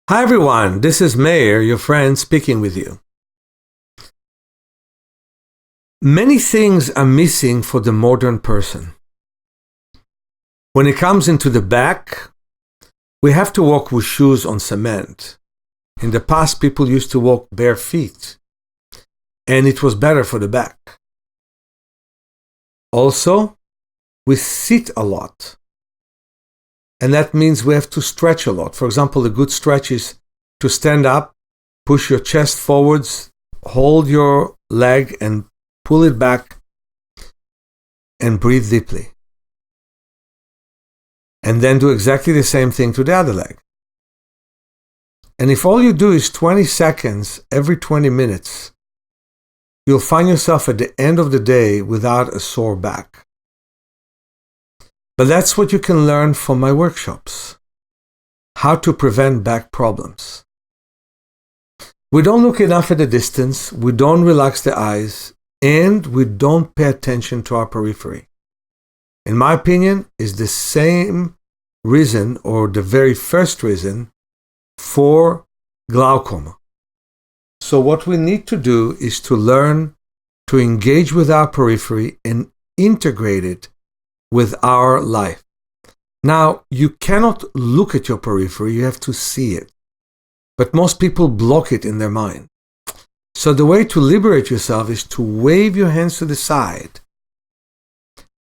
Hi everyone, this is Meir, your friend, speaking with you. Many things are missing for the modern person. When it comes into the back, we have to walk with shoes on cement. In the past, people used to walk bare feet, and it was better for the back. Also, we sit a lot. And that means we have to stretch a lot. For example, a good stretch is to stand up, push your chest forwards, hold your leg and pull it back, and breathe deeply. And then do exactly the same thing to the other leg. And if all you do is 20 seconds every 20 minutes, you'll find yourself at the end of the day without a sore back. But that's what you can learn from my workshops. How to prevent back problems. We don't look enough at the distance, we don't relax the eyes, and we don't pay attention to our periphery. In my opinion, is the same reason, or the very first reason, for glaucoma. So what we need to do is to learn to engage with our periphery and integrate it with our life. Now, you cannot look at your periphery, you have to see it. But most people block it in their mind. So the way to liberate yourself is to wave your hands to the side.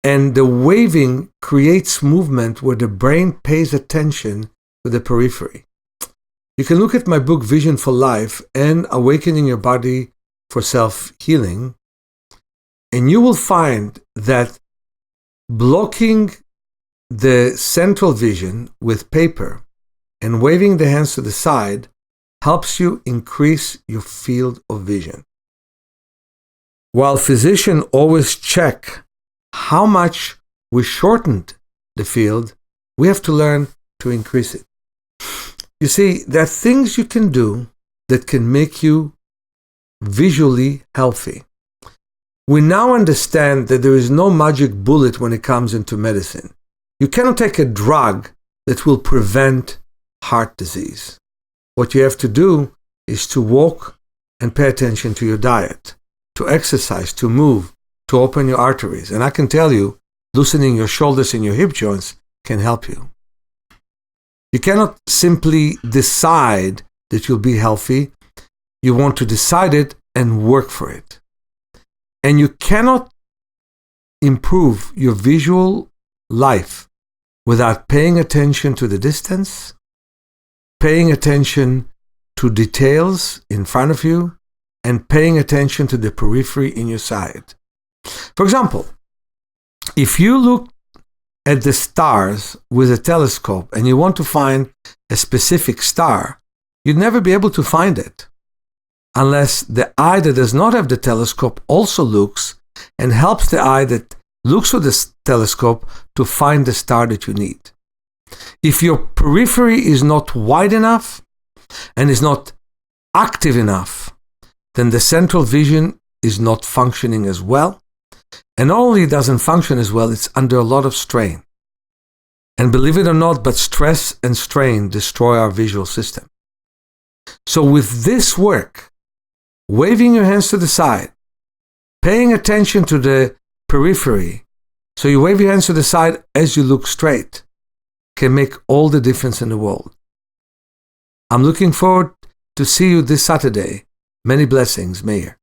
And the waving creates movement where the brain pays attention to the periphery. You can look at my book Vision for Life and Awakening Your Body for Self-Healing, and you will find that blocking the central vision with paper and waving the hands to the side helps you increase your field of vision. While physicians always check how much we shortened the field, we have to learn to increase it. You see, there are things you can do that can make you visually healthy. We now understand that there is no magic bullet when it comes into medicine. You cannot take a drug that will prevent heart disease. What you have to do is to walk and pay attention to your diet, to exercise, to move, to open your arteries. And I can tell you, loosening your shoulders and your hip joints can help you. You cannot simply decide that you'll be healthy. You want to decide it and work for it. And you cannot improve your visual life without paying attention to the distance, paying attention to details in front of you, and paying attention to the periphery in your side. For example, if you look at the stars with a telescope and you want to find a specific star, you'd never be able to find it unless the eye that does not have the telescope also looks and helps the eye that looks with the telescope to find the star that you need. If your periphery is not wide enough and is not active enough, then the central vision is not functioning as well. And not only doesn't function as well, it's under a lot of strain. And believe it or not, but stress and strain destroy our visual system. So with this work, waving your hands to the side, paying attention to the periphery, so you wave your hands to the side as you look straight, can make all the difference in the world. I'm looking forward to see you this Saturday. Many blessings, Meir.